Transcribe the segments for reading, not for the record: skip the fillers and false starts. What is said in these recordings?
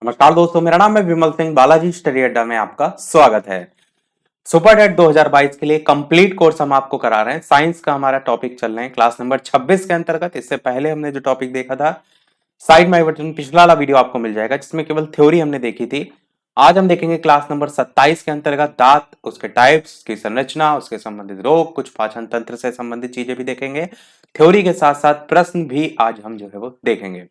नमस्कार दोस्तों, मेरा नाम है विमल सिंह। बालाजी स्टडी अड्डा में आपका स्वागत है। सुपर टेट 2022 के लिए कंप्लीट कोर्स हम आपको करा रहे हैं। साइंस का हमारा टॉपिक चल रहे हैं क्लास नंबर 26 के अंतर्गत। इससे पहले हमने जो टॉपिक देखा था, साइड में आई बटन पिछला वाला वीडियो आपको मिल जाएगा, जिसमें केवल थ्योरी हमने देखी थी। आज हम देखेंगे क्लास नंबर 27 के अंतर्गत दांत, उसके टाइप्स, उसकी संरचना, उसके संबंधित रोग, कुछ पाचन तंत्र से संबंधित चीजें भी देखेंगे। थ्योरी के साथ साथ प्रश्न भी आज हम जो है वो देखेंगे।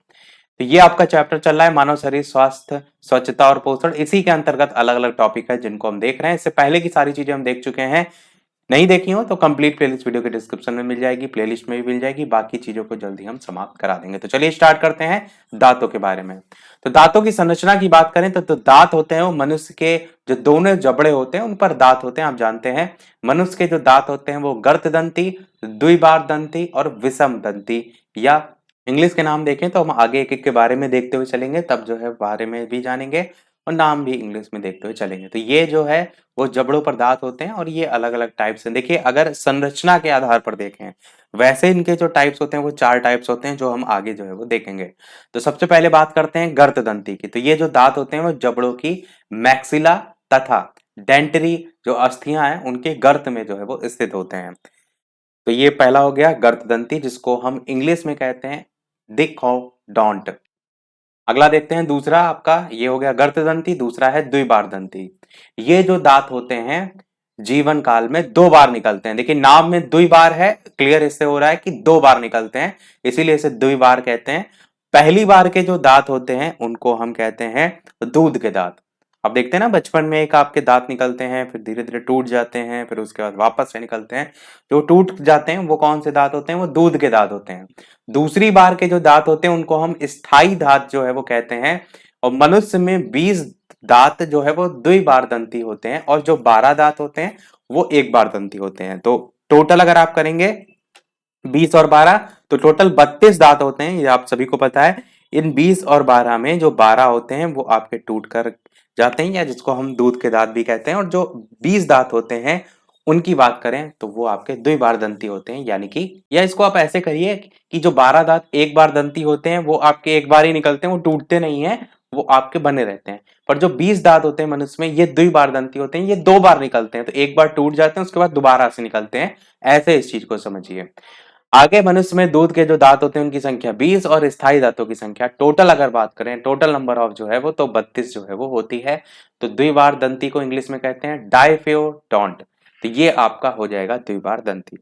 तो ये आपका चैप्टर चल रहा है मानव शरीर, स्वास्थ्य, स्वच्छता और पोषण। इसी के अंतर्गत अलग अलग टॉपिक है जिनको हम देख रहे हैं। इससे पहले की सारी चीजें हम देख चुके हैं। नहीं देखी हो तो कंप्लीट प्लेलिस्ट वीडियो के डिस्क्रिप्शन में मिल जाएगी, प्लेलिस्ट में भी मिल जाएगी। बाकी चीजों को जल्दी हम समाप्त करा देंगे। तो चलिए स्टार्ट करते हैं दांतों के बारे में। तो दांतों की संरचना की बात करें तो दांत होते हैं वो मनुष्य के जो दोनों जबड़े होते हैं उन पर दांत होते हैं। आप जानते हैं मनुष्य के जो दांत होते हैं वो गर्तदंती, द्विबार दंती और विषम दंती, या इंग्लिश के नाम देखें तो हम आगे एक एक के बारे में देखते हुए चलेंगे, तब जो है बारे में भी जानेंगे और नाम भी इंग्लिश में देखते हुए चलेंगे। तो ये जो है वो जबड़ों पर दांत होते हैं और ये अलग अलग टाइप्स हैं। देखिए, अगर संरचना के आधार पर देखें वैसे इनके जो टाइप्स होते हैं वो 4 टाइप्स होते हैं, जो हम आगे जो है वो देखेंगे। तो सबसे पहले बात करते हैं गर्तदंती की। तो ये जो दांत होते हैं वो जबड़ों की मैक्सिला तथा डेंटरी जो अस्थियां हैं उनके गर्त में जो है वो स्थित होते हैं। तो ये पहला हो गया गर्तदंती, जिसको हम इंग्लिश में कहते हैं डिकॉडोंट। अगला देखते हैं दूसरा आपका, ये हो गया गर्तदंती, दूसरा है द्विबारदंती। ये जो दांत होते हैं जीवन काल में 2 बार निकलते हैं। देखिए, नाम में द्विबार है, क्लियर इससे हो रहा है कि 2 बार निकलते हैं, इसीलिए इसे द्विबार कहते हैं। पहली बार के जो दांत होते हैं उनको हम कहते हैं दूध के दांत। अब देखते हैं ना, बचपन में एक आपके दांत निकलते हैं, फिर धीरे धीरे टूट जाते हैं, फिर उसके बाद वापस से निकलते हैं। जो टूट जाते हैं वो कौन से दांत होते हैं? वो दूध के दांत होते हैं। दूसरी बार के जो दांत होते हैं उनको हम स्थायी दांत जो है वो कहते हैं। और मनुष्य में 20 दांत जो है वो द्विबार दंती होते हैं और जो 12 दांत होते हैं वो एक बार दंती होते हैं। तो टोटल अगर आप करेंगे 20 और 12, तो टोटल 32 दांत होते हैं, ये आप सभी को पता है। इन 20 और 12 में जो 12 होते हैं वो आपके टूट कर जाते हैं, या जिसको हम दूध के दांत भी कहते हैं। और जो 20 दांत होते हैं उनकी बात करें तो वो आपके द्विबार दंती होते हैं, यानी कि, या इसको आप ऐसे करिए कि जो 12 दांत एक बार दंती होते हैं वो आपके एक बार ही निकलते हैं, वो टूटते नहीं है, वो आपके बने रहते हैं। पर जो 20 दांत होते हैं मनुष्य में, ये द्विबार दंती होते हैं, ये 2 बार निकलते हैं। तो एक बार टूट जाते हैं, उसके बाद दोबारा से निकलते हैं। ऐसे इस चीज को समझिए। आगे मनुष्य में दूध के जो दांत होते हैं उनकी संख्या 20 और स्थायी दांतों की संख्या टोटल अगर बात करें, टोटल नंबर ऑफ जो है वो तो 32 जो है वो होती है। तो द्विबार दंती को इंग्लिश में कहते हैं डाइफेओडोंट। तो ये आपका हो जाएगा द्विबार दंती।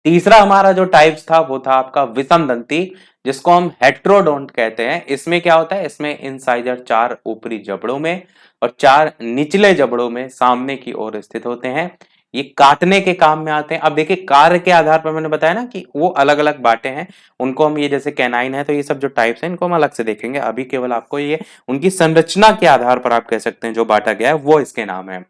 तीसरा हमारा जो टाइप्स था वो था आपका विषम दंती, जिसको हम हेट्रोडोंट कहते हैं। इसमें क्या होता है? इसमें इंसाइजर 4 ऊपरी जबड़ों में और 4 निचले जबड़ों में सामने की ओर स्थित होते हैं। ये काटने के काम में आते हैं। अब देखिए, कार्य के आधार पर मैंने बताया ना कि वो अलग अलग बांटे हैं। उनको हम, ये जैसे कैनाइन है, तो ये सब जो टाइप्स हैं इनको हम अलग से देखेंगे। अभी केवल आपको ये उनकी संरचना के आधार पर आप कह सकते हैं जो बांटा गया है वो इसके नाम है।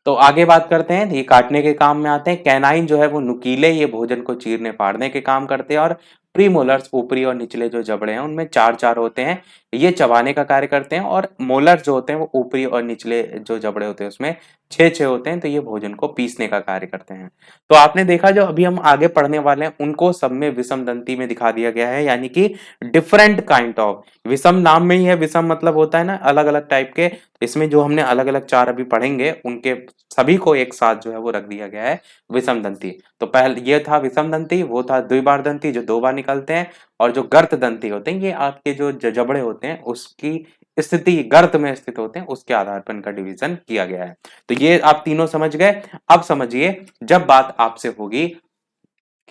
तो आगे बात करते हैं, ये काटने के काम में आते हैं। कैनाइन जो है वो नुकीले, ये भोजन को चीरने फाड़ने के काम करते हैं। और प्रीमोलर्स ऊपरी और निचले जो जबड़े हैं उनमें 4 4 होते हैं, ये चबाने का कार्य करते हैं। और मोलर जो होते हैं वो ऊपरी और निचले जो जबड़े होते हैं उसमें 6 6 होते हैं, तो ये भोजन को पीसने का कार्य करते हैं। तो आपने देखा, जो अभी हम आगे पढ़ने वाले हैं उनको सब में विषम दंती में दिखा दिया गया है, यानी कि डिफरेंट काइंड ऑफ। विषम नाम में ही है, विषम मतलब होता है ना अलग अलग टाइप के। इसमें जो हमने अलग अलग 4 अभी पढ़ेंगे उनके सभी को एक साथ जो है वो रख दिया गया है विषम दंती। तो पहले ये था विषम दंती, वो था द्विबार दंती जो 2 बार निकलते हैं। और जो गर्त दंती होते हैं, ये आपके जो जबड़े होते हैं उसकी स्थिति गर्त में स्थित होते हैं, उसके आधार पर इनका डिवीजन किया गया है। तो ये आप तीनों समझ गए। अब समझिए, जब बात आपसे होगी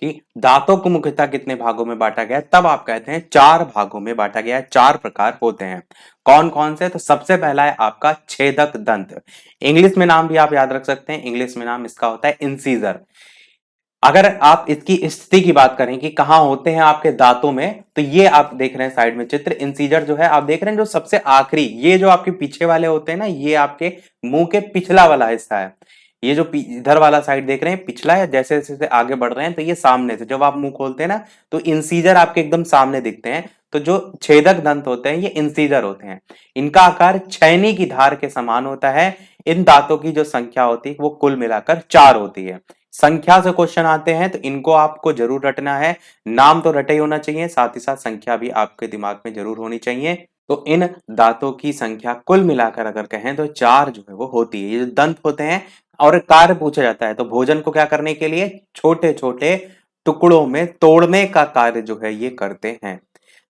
कि दांतों को मुख्यतः कितने भागों में बांटा गया है, तब आप कहते हैं 4 भागों में बांटा गया है। 4 प्रकार होते हैं। कौन कौन से? तो सबसे पहला है आपका छेदक दंत। इंग्लिश में नाम भी आप याद रख सकते हैं, इंग्लिश में नाम इसका होता है इंसीजर। अगर आप इसकी स्थिति की बात करें कि कहां होते हैं आपके दांतों में, तो ये आप देख रहे हैं साइड में चित्र। इंसीजर जो है आप देख रहे हैं जो सबसे आखिरी, ये जो आपके पीछे वाले होते हैं ना, ये आपके मुंह के पिछला वाला हिस्सा है। ये जो इधर वाला साइड देख रहे हैं पिछला है, जैसे जैसे आगे बढ़ रहे हैं तो ये सामने से, जब आप मुंह खोलते हैं ना तो इंसीजर आपके एकदम सामने दिखते हैं। तो जो छेदक दंत होते हैं ये इंसीजर होते हैं। इनका आकार छैनी की धार के समान होता है। इन दांतों की जो संख्या होती है वो कुल मिलाकर 4 होती है। संख्या से क्वेश्चन आते हैं तो इनको आपको जरूर रटना है। नाम तो रटे ही होना चाहिए, साथ ही साथ संख्या भी आपके दिमाग में जरूर होनी चाहिए। तो इन दांतों की संख्या कुल मिलाकर अगर कहें तो 4 जो है वो होती है। ये जो दंत होते हैं और कार्य पूछा जाता है तो भोजन को क्या करने के लिए छोटे-छोटे टुकड़ों में तोड़ने का कार्य जो है ये करते हैं।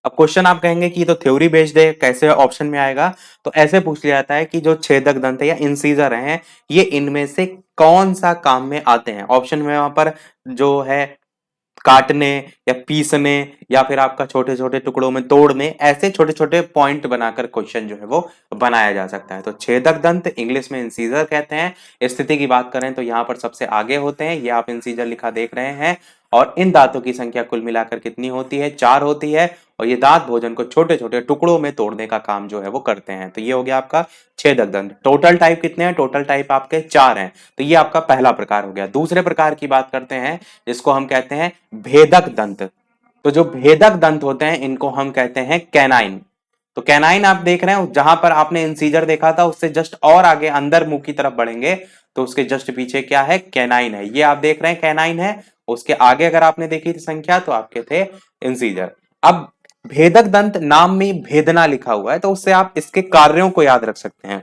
अब क्वेश्चन आप कहेंगे कि ये तो थ्योरी बेस्ड है, कैसे ऑप्शन में आएगा? तो ऐसे पूछ लिया जाता है कि जो छेदक दंत है या इंसिजर हैं, ये इनमें से कौन-सा काम में आते हैं? ऑप्शन में वहाँ पर जो है काटने या पीसने या फिर आपका छोटे-छोटे टुकड़ों में तोड़ने, ऐसे छोटे-छोटे पॉइंट बनाकर क्वेश्चन जो है वो बनाया जा सकता है। तो छेदक दंत इंग्लिश में इंसिजर कहते हैं। स्थिति की बात करें तो यहाँ पर सबसे आगे होते हैं, ये आप इंसिजर लिखा देख रहे हैं और इन दांतों की संख्या कुल मिलाकर कितनी होती है? 4 होती है और ये दांत भोजन को छोटे-छोटे टुकड़ों में तोड़ने का काम जो है वो करते हैं। तो ये हो गया आपका छेदक दंत। टोटल टाइप कितने हैं? टोटल टाइप आपके 4 हैं। तो ये आपका पहला प्रकार हो गया। दूसरे प्रकार की बात करते हैं जिसको हम कहते हैं भेदक दंत। तो जो भेदक दंत होते हैं इनको हम कहते हैं कैनाइन। तो कैनाइन आप देख रहे हैं जहां पर आपने इंसीजर देखा था उससे जस्ट और आगे अंदर मुंह की तरफ बढ़ेंगे तो उसके जस्ट पीछे क्या है? कैनाइन है। ये आप देख रहे हैं कैनाइन है। उसके आगे अगर आपने देखी थी संख्या तो आपके थे इंसीजर। अब भेदक दंत नाम में भेदना लिखा हुआ है तो उससे आप इसके कार्यों को याद रख सकते हैं।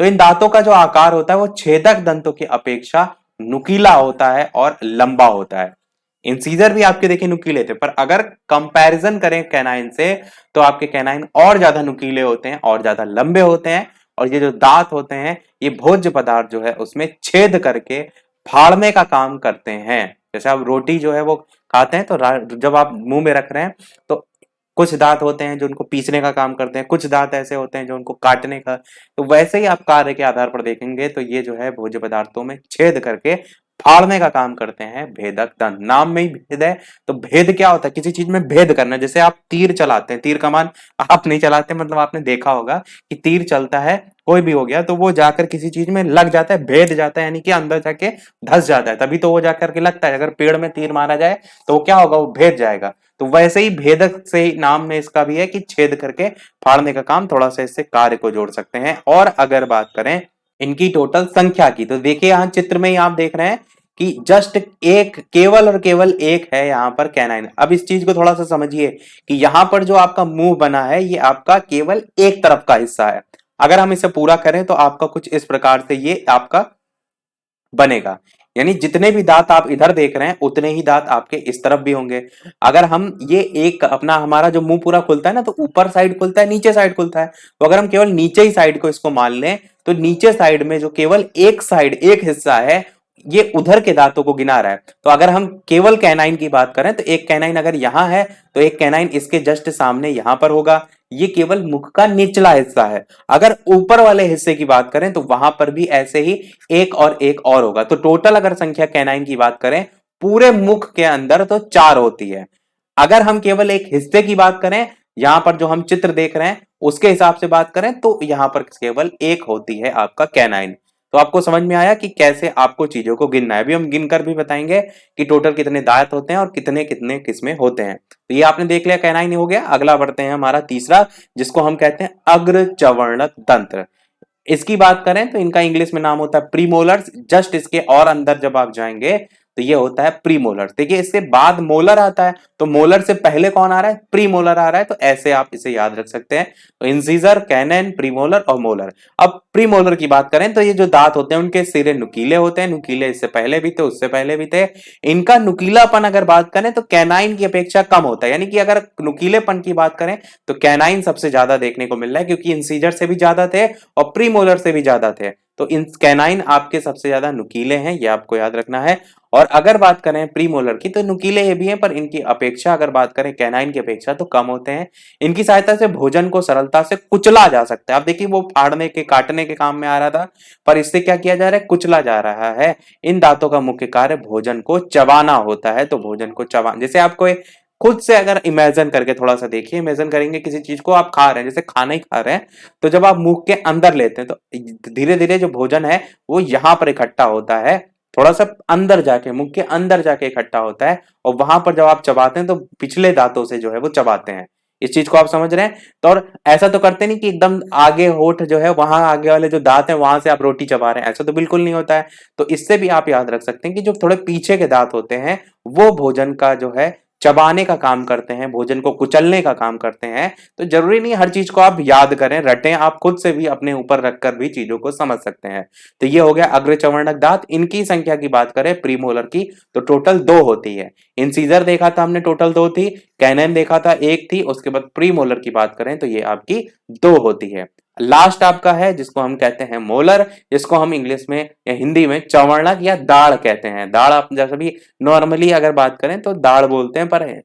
तो इन दांतों का जो आकार होता है वो छेदक दंतों की अपेक्षा नुकीला होता है और लंबा होता है। इंसीजर भी आपके देखिए नुकीले थे पर अगर कंपैरिजन करें कैनाइन से तो आपके कैनाइन और ज्यादा नुकीले होते हैं और ज्यादा लंबे होते हैं और ये जो दांत होते हैं ये भोज्य पदार्थ जो है उसमें छेद करके फाड़ने का काम करते हैं। जैसे आप रोटी जो है वो खाते हैं तो जब आप मुंह में रख रहे हैं तो कुछ दांत होते हैं जो उनको पीसने का काम करते हैं, कुछ दांत ऐसे होते हैं जो उनको काटने का। तो वैसे ही आप कार्य के आधार पर देखेंगे तो ये जो है भोज्य पदार्थों में छेद करके फाड़ने का काम करते हैं भेदक दंत। नाम में ही भेद है तो भेद क्या होता है? किसी चीज में भेद करना। जैसे आप तीर चलाते हैं, तीर कमान आप नहीं चलाते मतलब आपने देखा होगा कि तीर चलता है कोई भी हो गया तो वो जाकर किसी चीज में लग जाता है, भेद जाता है यानी कि अंदर जाके धस जाता है तभी तो वो जाकर के लगता है। अगर पेड़ में तीर मारा जाए तो वो क्या होगा? वो भेद जाएगा। तो वैसे ही भेदक से ही नाम में इसका भी है कि छेद करके फाड़ने का काम। थोड़ा सा इससे कार्य को जोड़ सकते हैं। और अगर बात करें इनकी टोटल संख्या की तो देखिए यहाँ चित्र में ही आप देख रहे हैं कि जस्ट एक केवल और केवल एक है यहाँ पर कैनाइन। अब इस चीज को थोड़ा सा समझिए कि यहाँ पर जो आपका मुंह बना है ये आपका केवल एक तरफ का हिस्सा है। अगर हम इसे पूरा करें तो आपका कुछ इस प्रकार से ये आपका बनेगा। यानी जितने भी दांत आप इधर देख रहे हैं उतने ही दांत आपके इस तरफ भी होंगे। अगर हम ये एक अपना हमारा जो मुंह पूरा खुलता है ना तो ऊपर साइड खुलता है नीचे साइड खुलता है। तो अगर हम केवल नीचे ही साइड को इसको मान लें तो नीचे साइड में जो केवल एक साइड एक हिस्सा है ये उधर के दांतों को गिना रहा है। तो अगर हम केवल कैनाइन की बात करें तो एक कैनाइन अगर यहां है तो एक कैनाइन इसके जस्ट सामने यहां पर होगा। ये केवल मुख का निचला हिस्सा है। अगर ऊपर वाले हिस्से की बात करें तो वहां पर भी ऐसे ही एक और होगा। तो टोटल अगर संख्या कैनाइन की बात करें पूरे मुख के अंदर तो 4 होती है। अगर हम केवल एक हिस्से की बात करें यहां पर जो हम चित्र देख रहे हैं उसके हिसाब से बात करें तो यहां पर केवल एक होती है आपका कैनाइन। तो आपको समझ में आया कि कैसे आपको चीजों को गिनना है। अभी हम गिनकर भी बताएंगे कि टोटल कितने दांत होते हैं और कितने कितने किसमें होते हैं। तो ये आपने देख लिया कैनाइन हो गया। अगला बढ़ते हैं हमारा तीसरा जिसको हम कहते हैं अग्रचवर्णक तंत्र। इसकी बात करें तो इनका इंग्लिश में नाम होता है प्रीमोलर्स। जस्ट इसके और अंदर जब आप जाएंगे तो ये होता है प्रीमोलर। देखिए इससे बाद मोलर आता है तो मोलर से पहले कौन आ रहा है? प्रीमोलर आ रहा है। तो ऐसे आप इसे याद रख सकते हैं। तो इंसीजर, कैनन, प्रीमोलर और मोलर। अब प्रीमोलर की बात करें तो ये जो दांत होते हैं उनके सिरे नुकीले होते हैं। नुकीले इससे पहले भी थे उससे पहले भी थे। इनका नुकीलापन अगर बात करें तो कैनाइन की अपेक्षा कम होता है। यानी कि अगर नुकीलेपन की बात करें तो कैनाइन सबसे ज्यादा देखने को मिल रहा है क्योंकि इंसीजर से भी ज्यादा थे और प्रीमोलर से भी ज्यादा थे। तो इन कैनाइन आपके सबसे ज्यादा नुकीले हैं, ये आपको याद रखना है। और अगर बात करें प्रीमोलर की तो नुकीले ये भी हैं पर इनकी अपेक्षा अगर बात करें कैनाइन की अपेक्षा तो कम होते हैं। इनकी सहायता से भोजन को सरलता से कुचला जा सकता है। आप देखिए वो फाड़ने के काटने के काम में आ रहा था पर इससे क्या किया जा रहा है? कुचला जा रहा है। इन दांतों का मुख्य कार्य भोजन को चबाना होता है। तो भोजन को चबा जैसे आपको खुद से अगर इमेजिन करके थोड़ा सा देखिए, इमेजिन करेंगे किसी चीज को आप खा रहे हैं, जैसे खाना ही खा रहे हैं तो जब आप मुंह के अंदर लेते हैं तो धीरे धीरे जो भोजन है वो यहां पर इकट्ठा होता है। थोड़ा सा अंदर जाके मुंह के अंदर जाके इकट्ठा होता है और वहां पर जब आप चबाते हैं तो पिछले दांतों से जो है वो चबाते हैं। इस चीज को आप समझ रहे हैं? तो और ऐसा तो करते नहीं कि एकदम आगे होठ जो है वहां आगे वाले जो दांत हैं वहां से आप रोटी चबा रहे हैं, ऐसा तो बिल्कुल नहीं होता है। तो इससे भी आप याद रख सकते हैं कि जो थोड़े पीछे के दांत होते हैं वो भोजन का जो है चबाने का काम करते हैं, भोजन को कुचलने का काम करते हैं। तो जरूरी नहीं हर चीज को आप याद करें, रटें, आप खुद से भी अपने ऊपर रखकर भी चीजों को समझ सकते हैं। तो ये हो गया अग्र चवर्णक दांत। इनकी संख्या की बात करें प्रीमोलर की, तो टोटल 2 होती है। इंसीजर देखा था हमने, टोटल 2 थी। कैनाइन देखा था 1 थी। उसके बाद प्रीमोलर की बात करें तो ये आपकी 2 होती है। लास्ट आपका है जिसको हम कहते हैं मोलर, जिसको हम इंग्लिश में या हिंदी में चवर्णक या दाढ़ कहते हैं। दाढ़ आप जैसे भी नॉर्मली अगर बात करें तो दाढ़ बोलते हैं, पर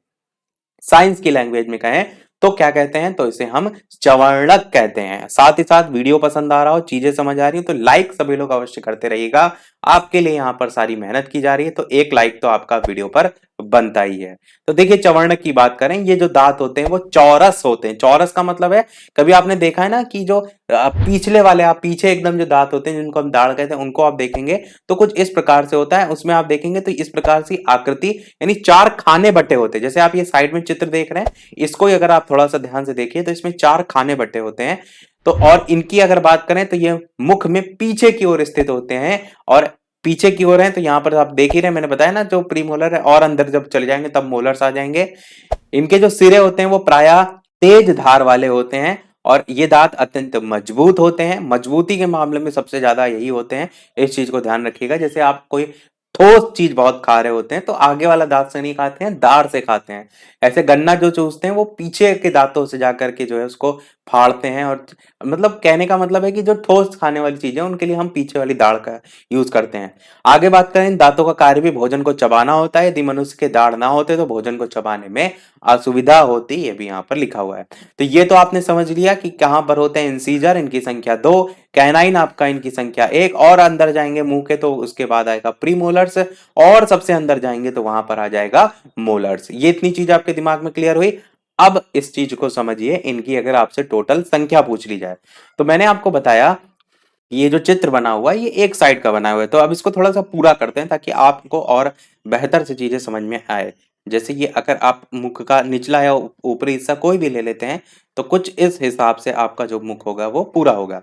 साइंस की लैंग्वेज में कहें तो क्या कहते हैं, तो इसे हम चवर्णक कहते हैं। साथ ही साथ वीडियो पसंद आ रहा हो, चीजें समझ आ रही हो तो लाइक सभी लोग अवश्य करते रहिएगा। आपके लिए यहाँ पर सारी मेहनत की जा रही है, तो एक लाइक तो आपका वीडियो पर बनता ही है। तो देखिए चवर्णक की बात करें, ये जो दांत होते हैं वो चौरस होते हैं। चौरस का मतलब है, कभी आपने देखा है ना कि जो पिछले वाले, आप पीछे एकदम जो दांत होते हैं जिनको हम दाढ़ कहते हैं, उनको आप देखेंगे तो कुछ इस प्रकार से होता है। उसमें आप देखेंगे तो इस प्रकार से आकृति, यानी 4 खाने बटे होते हैं। जैसे आप ये साइड में चित्र देख रहे हैं, इसको ही अगर आप थोड़ा सा ध्यान से देखिए तो इसमें 4 खाने बटे होते हैं। तो और इनकी अगर बात करें तो ये मुख में पीछे की ओर स्थित होते हैं, और पीछे की ओर है तो यहां पर आप देख ही रहे हैं, मैंने बताया ना जो प्रीमोलर है, और अंदर जब चले जाएंगे तब मोलर्स आ जाएंगे। इनके जो सिरे होते हैं वो प्रायः तेज धार वाले होते हैं, और ये दांत अत्यंत मजबूत होते हैं। मजबूती के मामले में सबसे ज्यादा यही होते हैं, इस चीज को ध्यान रखिएगा। जैसे आप कोई ठोस चीज बहुत खा रहे होते हैं तो आगे वाला दांत से नहीं खाते हैं, दाढ़ से खाते हैं। ऐसे गन्ना जो चूसते हैं वो पीछे के दांतों से जाकर के जो है उसको फाड़ते हैं, और मतलब कहने का मतलब है कि जो ठोस खाने वाली चीजें उनके लिए हम पीछे वाली दाढ़ का यूज करते हैं। आगे बात करें, इन दांतों का कार्य भी भोजन को चबाना होता है। यदि मनुष्य के दाढ़ ना होते तो भोजन को चबाने में असुविधा होती, ये भी यहाँ पर लिखा हुआ है। तो ये तो आपने समझ लिया कि कहां पर होते हैं इंसीजर, इनकी संख्या 2, कैनाइन आपका इनकी संख्या 1, और अंदर जाएंगे मुंह के तो उसके बाद आएगा प्रीमोलर्स, और सबसे अंदर जाएंगे तो वहां पर आ जाएगा मोलर्स। ये इतनी चीज आपके दिमाग में क्लियर हुई। अब इस चीज को समझिए, इनकी अगर आपसे टोटल संख्या पूछ ली जाए, तो मैंने आपको बताया ये जो चित्र बना हुआ है ये एक साइड का बना हुआ है। तो अब इसको थोड़ा सा पूरा करते हैं ताकि आपको और बेहतर से चीजें समझ में आए। जैसे ये अगर आप मुख का निचला या ऊपरी हिस्सा कोई भी ले लेते हैं तो कुछ इस हिसाब से आपका जो मुख होगा वो पूरा होगा।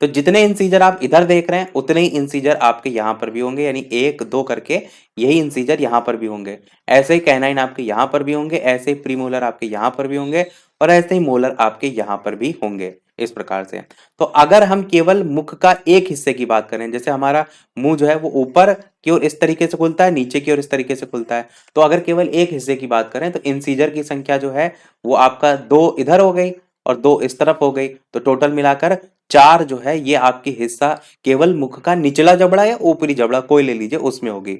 तो जितने इंसीजर आप इधर देख रहे हैं उतने ही इंसीजर आपके यहाँ पर भी होंगे, यानी 1 2 करके यही इंसीजर यहाँ पर भी होंगे। ऐसे ही कैनाइन आपके यहाँ पर भी होंगे, ऐसे ही प्रीमोलर आपके यहाँ पर भी होंगे, और ऐसे ही मोलर आपके यहाँ पर भी होंगे, इस प्रकार से। तो अगर हम केवल मुख का एक हिस्से की बात करें, जैसे हमारा मुंह जो है वो ऊपर की ओर इस तरीके से खुलता है, नीचे की ओर इस तरीके से खुलता है। तो अगर केवल एक हिस्से की बात करें तो इंसीजर की संख्या जो है वो आपका 2 इधर हो गई और 2 इस तरफ हो गई, तो टोटल मिलाकर 4 जो है ये आपकी हिस्सा केवल मुख का निचला जबड़ा या ऊपरी जबड़ा कोई ले लीजिए उसमें होगी।